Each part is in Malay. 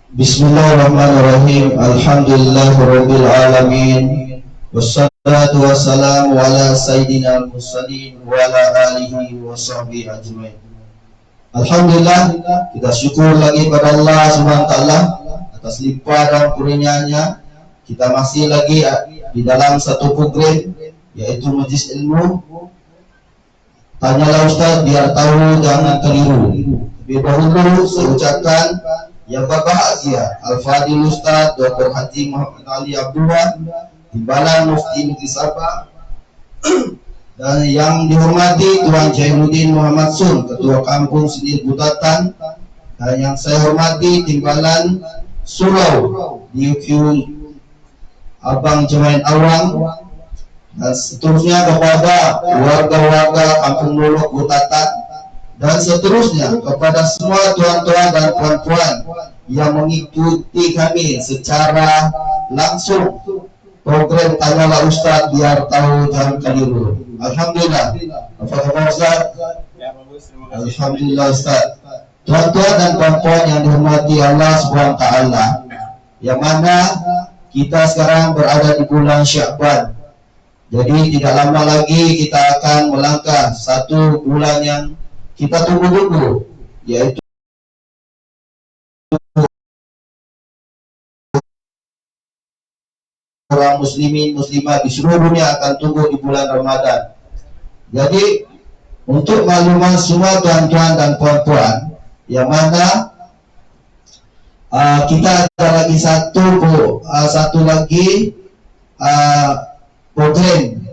Bismillahirrahmanirrahim. Alhamdulillahirabbil alamin. Wassalatu wassalamu ala sayyidina mursalin wa ala alihi wa sahbihi ajmain. Alhamdulillah, kita syukur lagi pada Allah Subhanahu wa taala atas limpah dan kurnianya. Kita masih lagi di dalam satu program yaitu Majlis Ilmu. Tanyalah Ustaz biar tahu jangan keliru. Lebih dahulu saya ucapkan yang berbahagia Al-Fadhil Ustaz Dr. Haji Muhammad Ali Abdullah, Timbalan Mufti Negeri Sabah, dan yang dihormati Tuan Jainuddin Muhammad Sun, Ketua Kampung Sendiri Butatan, dan yang saya hormati Timbalan Surau DQ Abang Jemain Awang, dan seterusnya kepada warga-warga Kampung Lolok Butatan, dan seterusnya kepada semua tuan-tuan dan puan-puan yang mengikuti kami secara langsung program Tanyalah Ustaz biar tahu jangan keliru. Alhamdulillah. Apa khabar Ustaz? Alhamdulillah Ustaz. Tuan-tuan dan puan-puan yang dihormati Allah Subhanahu wa taala, yang mana kita sekarang berada di bulan Sya'ban. Jadi tidak lama lagi kita akan melangkah satu bulan yang kita tunggu-tunggu, yaitu orang muslimin muslimah di seluruh dunia akan tunggu di bulan Ramadan. Jadi untuk makluman semua tuan-tuan dan puan-puan, yang mana kita ada lagi satu lagi program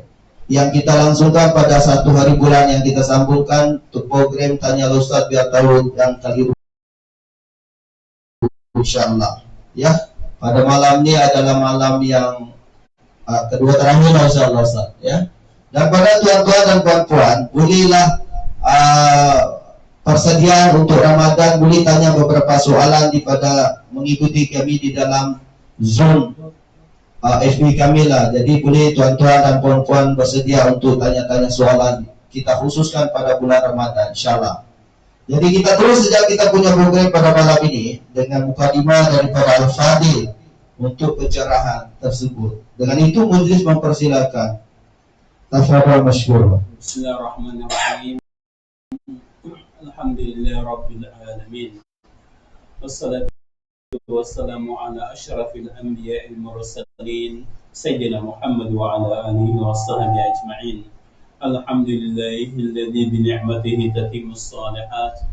yang kita langsungkan pada satu hari bulan yang kita sambungkan untuk program Tanya Ustaz biar tahu yang keliru, insyaallah ya. Pada malam ini adalah malam yang kedua terakhir insyaallah Ustaz ya. Dan pada tuan-tuan dan puan-puan, bolehlah persediaan untuk Ramadan, boleh tanya beberapa soalan pada mengikuti kami di dalam Zoom FB kami lah. Jadi boleh tuan-tuan dan puan-puan bersedia untuk tanya-tanya soalan. Kita khususkan pada bulan Ramadan insyaallah. Jadi kita terus sejak kita punya program pada malam ini dengan mukadimah daripada Al-Fadhil untuk pencerahan tersebut. Dengan itu majlis mempersilakan. Tafadhal masykur. Bismillahirrahmanirrahim. Alhamdulillah rabbil alamin. Wassalatu wassalamu ala asyrafil anbiya'il mursalin sayyidina Muhammad wa ala alihi wa sahbihi ajma'in. Alhamdulillahilladzi bi ni'matihi tatimmus shalihat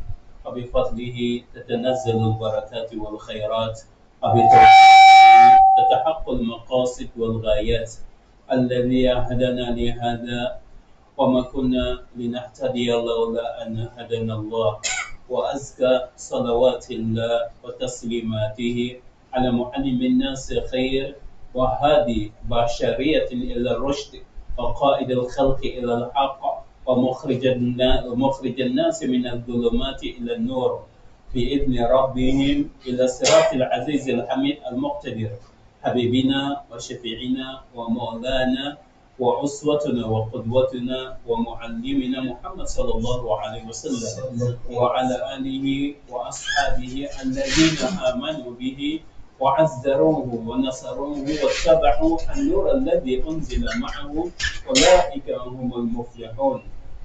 wa bi fadlihi tatanazzalu al-barakati wal khairat wa bi tawfiqihi tatahaqqaqul maqasid wal ghayat alladzi hadana li hadha wa ma kunna linahtadiya laula an hadana Allah. وأزكى صلوات الله وتسليماته على معلم الناس خير وهادي بشرية إلى الرشد وقائد الخلق إلى الحق ومخرج الناس من الظلمات إلى النور بإذن ربهم إلى صراط العزيز الحميد المقتدر حبيبنا وشفيعنا ومولانا وأسوتنا وقدوتنا ومعلمنا محمد صلى الله عليه وسلم وعلى آله وأصحابه الذين آمنوا به وعزروه ونصروه واتبعوا النور الذي أنزل معه أولئك هم المفلحون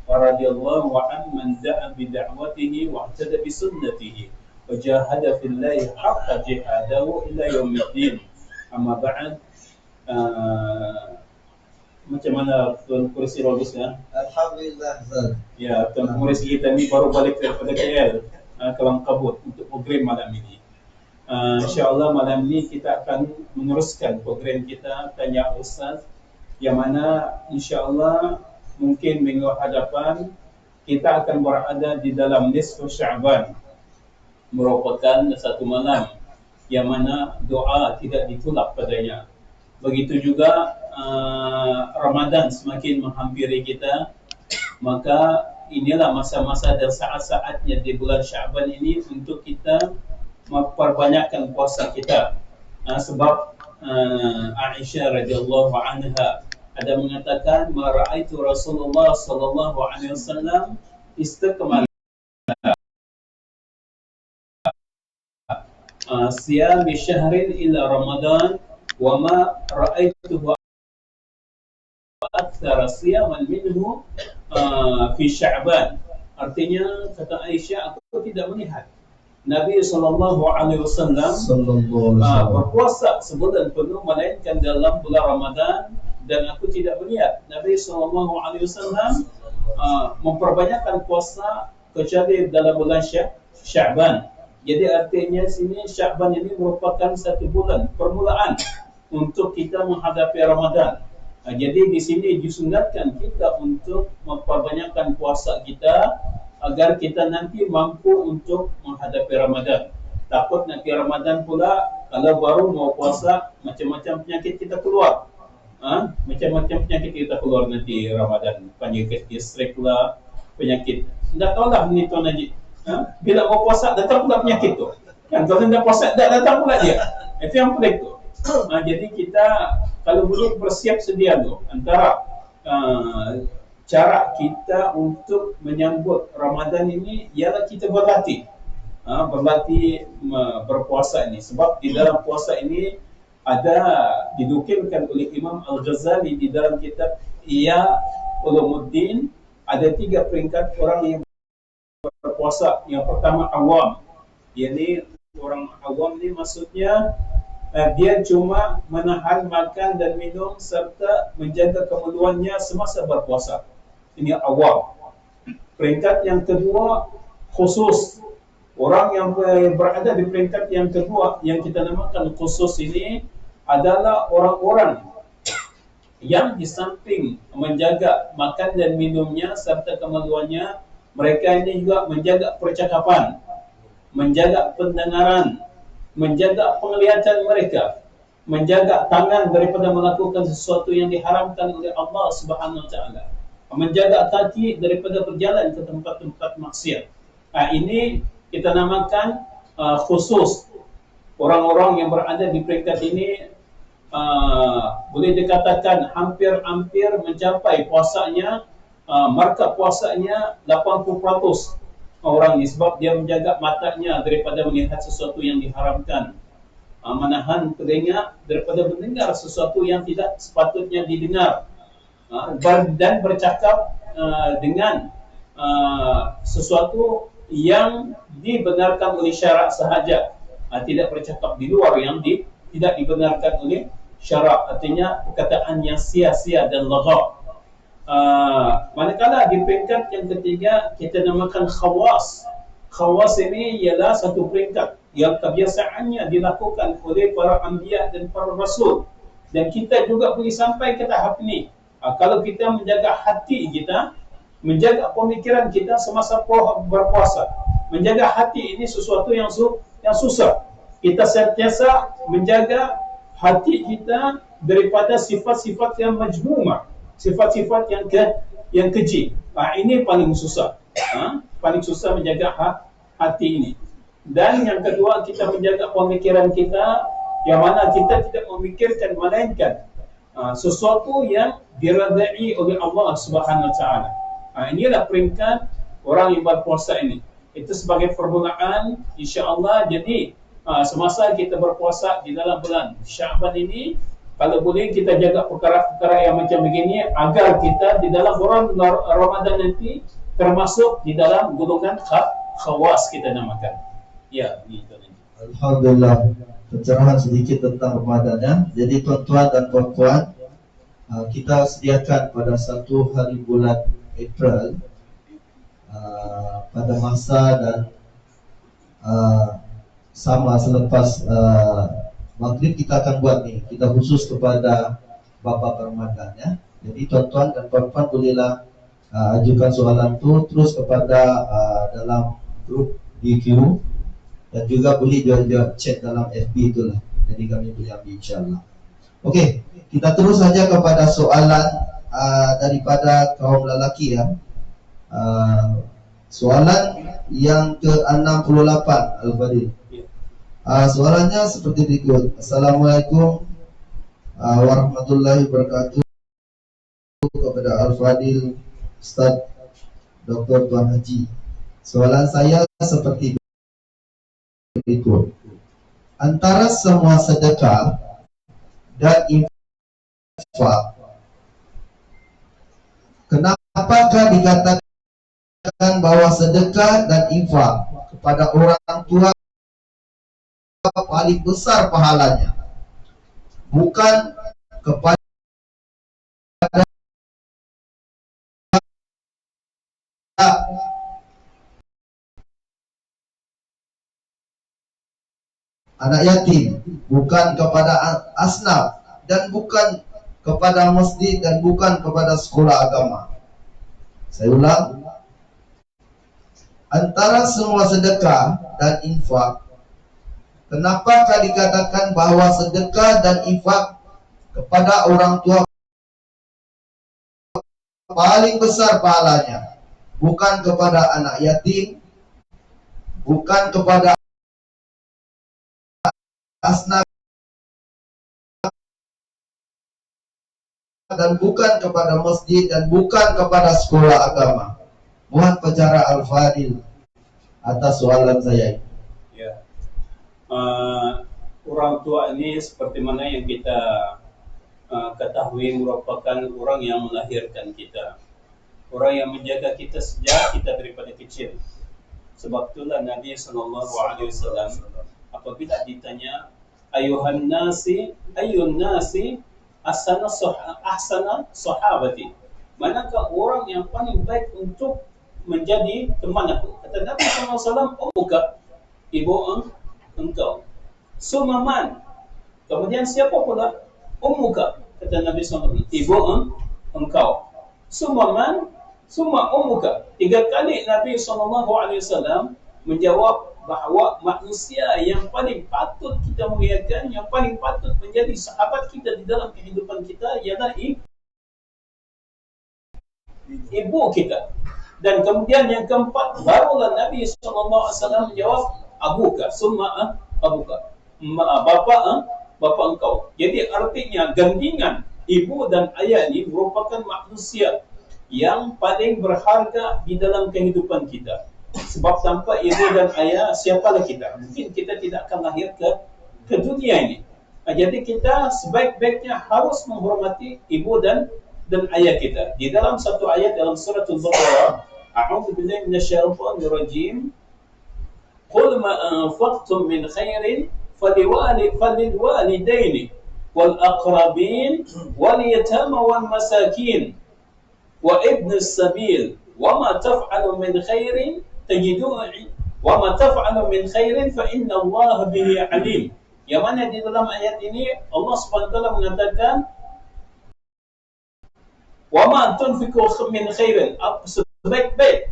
ورضي الله عن من دعا بدعوته واهتدى بسنته وجاهد في الله حق جهاده إلى يوم الدين. أما بعد, macam mana Tuan Kursi bagusnya? Alhamdulillah. Ya, Tuan Kursi kita ni baru balik daripada KL, Kelangkabut untuk program malam ini. InsyaAllah malam ini kita akan meneruskan program kita Tanya Ustaz, yang mana insyaAllah mungkin minggu hadapan kita akan berada di dalam nisfu Sya'ban, merupakan satu malam yang mana doa tidak ditolak padanya. Begitu juga Ramadan semakin menghampiri kita, maka inilah masa-masa dan saat-saatnya di bulan Sya'ban ini untuk kita memperbanyakkan puasa kita. Sebab Aisyah radhiyallahu anha ada mengatakan, "Ma ra'aitu Rasulullah sallallahu alaihi wasallam istakmala siyami syahrin ila Ramadan wa ma ra'aituhu aktsara siyaman minhu fi Sya'ban. Artinya kata Aisyah, aku tidak melihat Nabi sallallahu alaihi wasallam berpuasa sebulan penuh melainkan dalam bulan Ramadan, dan aku tidak melihat Nabi sallallahu alaihi wasallam memperbanyakkan puasa kecuali dalam bulan Sya'ban. Jadi artinya sini Sya'ban ini merupakan satu bulan permulaan untuk kita menghadapi Ramadan. Jadi di sini disunatkan kita untuk memperbanyakkan puasa kita agar kita nanti mampu untuk menghadapi Ramadan. Takut nanti Ramadan pula kalau baru mau puasa macam-macam penyakit kita keluar. Macam-macam penyakit kita keluar nanti Ramadan. Penyakit gastrik lah, penyakit. Tidak tahulah ni Tuan Najib. Bila mau puasa datang pula penyakit tu. Kan kalau tidak puasa tak datang pula dia. Itu yang pelik tu. Jadi kita kalau boleh bersiap sedia tu antara cara kita untuk menyambut Ramadan ini ialah kita berlatih berpuasa ini, sebab di dalam puasa ini ada dinukilkan oleh Imam Al-Ghazali di dalam kitab Ihya Ulumuddin, ada 3 peringkat orang yang berpuasa. Yang pertama awam, yakni orang awam ni maksudnya dia cuma menahan makan dan minum serta menjaga keperluannya semasa berpuasa. Ini awam. Peringkat yang kedua khusus. Orang yang berada di peringkat yang kedua yang kita namakan khusus ini adalah orang-orang yang di samping menjaga makan dan minumnya serta keperluannya, mereka ini juga menjaga percakapan, menjaga pendengaran, menjaga penglihatan mereka, menjaga tangan daripada melakukan sesuatu yang diharamkan oleh Allah Subhanahu Wa Taala, menjaga kaki daripada berjalan ke tempat-tempat maksiat. Ini kita namakan khusus. Orang-orang yang berada di peringkat ini boleh dikatakan hampir-hampir mencapai puasanya, markah puasanya 80% orang ini, sebab dia menjaga matanya daripada melihat sesuatu yang diharamkan, menahan telinga daripada mendengar sesuatu yang tidak sepatutnya didengar, dan bercakap dengan sesuatu yang dibenarkan oleh syarak sahaja, tidak bercakap di luar yang tidak dibenarkan oleh syarak, artinya perkataan yang sia-sia dan lagha. Manakala di peringkat yang ketiga kita namakan khawas. Khawas ini ialah satu peringkat yang kebiasaannya dilakukan oleh para anbiya dan para rasul, dan kita juga boleh sampai ke tahap ini kalau kita menjaga hati kita, menjaga pemikiran kita semasa berpuasa. Menjaga hati ini sesuatu yang susah. Kita sentiasa menjaga hati kita daripada sifat-sifat yang majmumah, sifat-sifat yang keji. Ini paling susah. Paling susah menjaga hati ini. Dan yang kedua, kita menjaga pemikiran kita, yang mana kita tidak memikirkan melainkan sesuatu yang diredai oleh Allah Subhanahu Wa Taala. Inilah peringkat orang yang berpuasa ini. Itu sebagai permulaan, insya-Allah. Jadi semasa kita berpuasa di dalam bulan Sya'ban ini, kalau boleh kita jaga perkara-perkara yang macam begini agar kita di dalam bulan Ramadan nanti termasuk di dalam golongan khawas kita namakan. Ya, itu. Alhamdulillah, pencerahan sedikit tentang Ramadan ya. Jadi tuan-tuan dan puan-puan, kita sediakan pada 1 hari bulan April pada masa dan sama selepas maghrib kita akan buat nih, kita khusus kepada bab Ramadan ya. Jadi tuan-tuan dan puan-puan bolehlah ajukan soalan tu terus kepada dalam grup DQ, dan juga boleh dia chat dalam FB itulah. Jadi kami boleh ambil insya-Allah. Okey, kita terus saja kepada soalan daripada kaum lelaki ya. Soalan yang ke-68 Al-Fadil. Soalannya seperti berikut. Assalamualaikum warahmatullahi wabarakatuh kepada Al-Fadil Ustaz Dr. Tuan Haji. Soalan saya seperti berikut. antara semua sedekah dan infak, kenapakah dikatakan bahwa sedekah dan infak kepada orang tua paling besar pahalanya, bukan kepada anak yatim, bukan kepada asnaf, dan bukan kepada masjid, dan bukan kepada sekolah agama. Saya ulang, antara semua sedekah dan infak, kenapakah dikatakan bahwa sedekah dan infak kepada orang tua paling besar pahalanya, bukan kepada anak yatim, bukan kepada asnaf, dan bukan kepada masjid, dan bukan kepada sekolah agama. Mohon penjara Al-Fadil atas soalan saya. Ya. Orang tua ini seperti mana yang kita ketahui merupakan orang yang melahirkan kita, orang yang menjaga kita sejak kita daripada kecil. Sebab itulah Nabi SAW apabila ditanya ayuhan nasi ahsana sahabati, manakah orang yang paling baik untuk menjadi teman aku? Kata Nabi SAW, ummuka, ibu engkau. Sumaman, kemudian siapa pula? Ummuka, kata Nabi SAW, ibu engkau. Sumaman, summa ummuka. 3 kali Nabi SAW menjawab bahawa manusia yang paling patut kita muliakan, yang paling patut menjadi sahabat kita di dalam kehidupan kita ialah ibu kita. Dan kemudian yang keempat, barulah Nabi SAW menjawab abuka, summa abuka, bapa engkau. Jadi artinya gandingan ibu dan ayah ini merupakan manusia yang paling berharga di dalam kehidupan kita. Sebab tanpa ibu dan ayah, siapalah kita? Mungkin kita tidak akan lahir ke dunia ini. Jadi kita sebaik-baiknya harus menghormati ibu dan ayah kita. Di dalam satu ayat dalam surah Al-Baqarah, a'udzu billahi minasyaitonir rajim, qul ma anfaqtum min khairin falilwalidaini wal aqrabin wal yatama wal masakin wa ibnis sabil wa ma taf'alu min khairin tajiduhu wa ma taf'alu min khairin fa inna Allah bihi alim. Yang mana di dalam ayat ini Allah Subhanahu wa taala mengatakan wa ma tunfiqu min khairin, sebaik-baik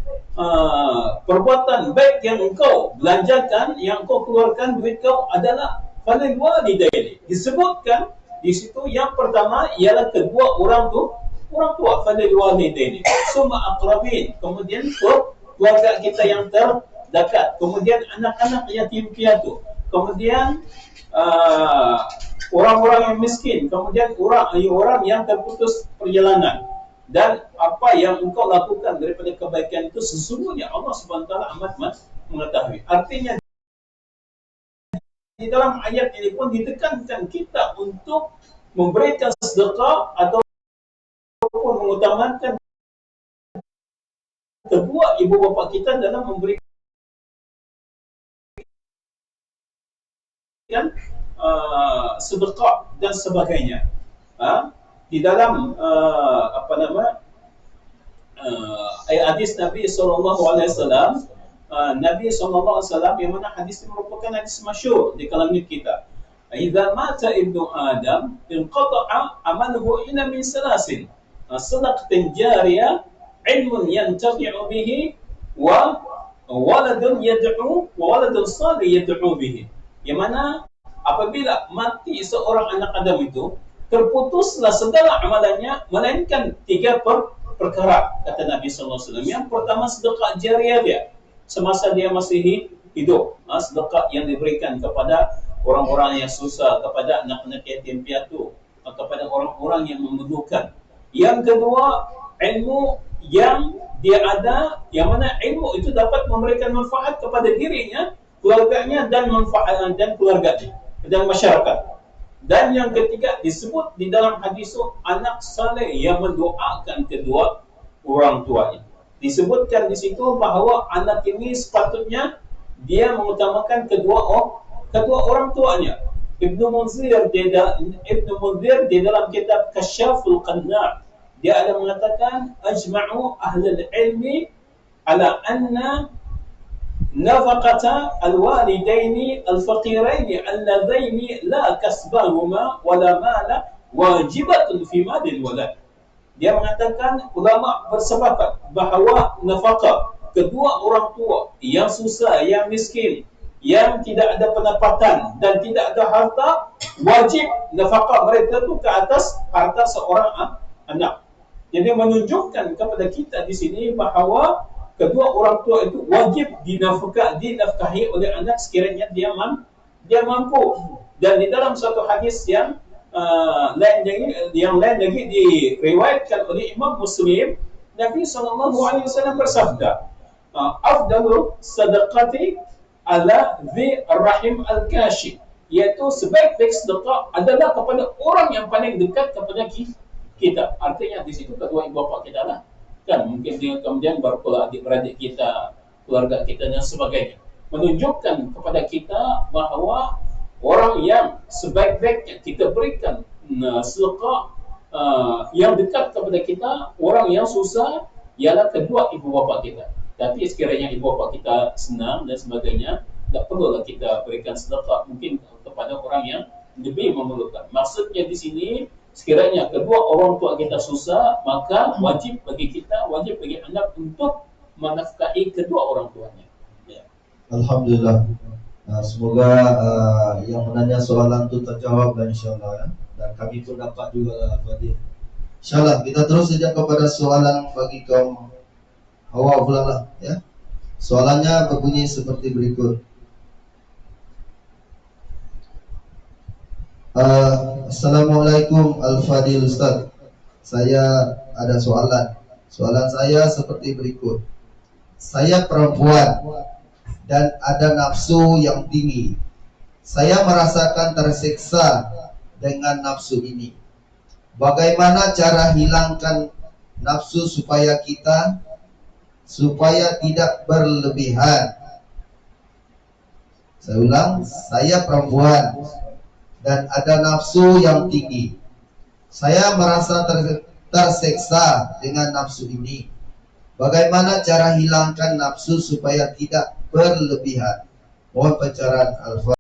perbuatan baik yang engkau belanjakan, yang engkau keluarkan duit kau adalah falil walidaini. Disebutkan di situ yang pertama ialah kedua orang tua, falil walidaini, summa aqrabin, kemudian keluarga kita yang terdekat, kemudian anak-anak yatim piatu, kemudian orang-orang yang miskin, kemudian orang yang terputus perjalanan. Dan apa yang engkau lakukan daripada kebaikan itu sesungguhnya Allah Subhanahu wa taala amat mengetahui. Artinya di dalam ayat ini pun ditekankan kita untuk memberikan sedekah ataupun mengutamakan kedua ibu bapa kita dalam memberikan sedekah dan sebagainya. Di dalam hadis Nabi SAW, Nabi SAW yang mana hadis ini merupakan hadis masyhur di kalangan kita. Idza mata ibnu Adam inqata'a amaluhu illa min salasin, sadaqatin jariyah, ilmun yantafi'u bihi, wa waladun salih yad'u bihi. Yang mana apabila mati seorang anak Adam itu, terputuslah segala amalannya melainkan 3 perkara, kata Nabi SAW. Yang pertama sedekah jariah dia semasa dia masih hidup, sedekah yang diberikan kepada orang-orang yang susah, kepada anak-anak yatim piatu, kepada orang-orang yang membutuhkan. Yang kedua, ilmu yang dia ada, yang mana ilmu itu dapat memberikan manfaat kepada dirinya keluarganya dan manfaat dan keluarganya dan masyarakat. Dan yang ketiga disebut di dalam hadis itu anak saleh yang mendoakan kedua orang tuanya. Disebutkan di situ bahawa anak ini sepatutnya dia mengutamakan kedua orang tuanya. Ibnu Munzir di dalam kitab Kasyaful Qanna' dia ada mengatakan ajma'u ahlul ilmi ala anna nafaqata alwalidaini alfaqiraini alladaini la kasbahuma wala mala wajibatun fi madil walad. Dia mengatakan ulama bersepakat bahawa nafkah kedua orang tua yang susah, yang miskin, yang tidak ada pendapatan dan tidak ada harta, wajib nafkah mereka itu ke atas harta seorang anak. Jadi menunjukkan kepada kita di sini bahawa kedua orang tua itu wajib dinafkahi oleh anak sekiranya dia mampu. Dan di dalam satu hadis yang lain lagi diriwayatkan oleh Imam Muslim, Nabi SAW bersabda, afdalu sadaqati ala dhi rahim al-kashi, iaitu sebaik-baik sedekah adalah kepada orang yang paling dekat kepada kita. Artinya di situ kedua ibu bapa kita lah. Kan mungkin dia kemudian baru pula adik-beradik kita, keluarga kita dan sebagainya. Menunjukkan kepada kita bahawa orang yang sebaik-baiknya kita berikan sedekah yang dekat kepada kita, orang yang susah ialah kedua ibu bapa kita. Tapi sekiranya ibu bapa kita senang dan sebagainya, tak perlulah kita berikan sedekah mungkin kepada orang yang lebih memerlukan. Maksudnya di sini, sekiranya kedua orang tua kita susah, maka wajib bagi kita, wajib bagi anak untuk menafkahi kedua orang tuanya. Ya. Alhamdulillah. Semoga yang menanya soalan itu terjawab dan insyaAllah ya. Dan kami pun dapat juga lah Fadil. InsyaAllah kita terus saja kepada soalan bagi kaum Hawa pula lah ya. Soalannya berbunyi seperti berikut. Assalamualaikum Al-Fadil Ustaz. Saya ada soalan. Soalan saya seperti berikut. Saya perempuan dan ada nafsu yang tinggi. Saya merasakan tersiksa dengan nafsu ini. Bagaimana cara hilangkan nafsu supaya tidak berlebihan? Saya ulang, saya perempuan dan ada nafsu yang tinggi. Saya merasa tersiksa dengan nafsu ini. Bagaimana cara hilangkan nafsu supaya tidak berlebihan? Mohon pencerahan Al-Fatihah.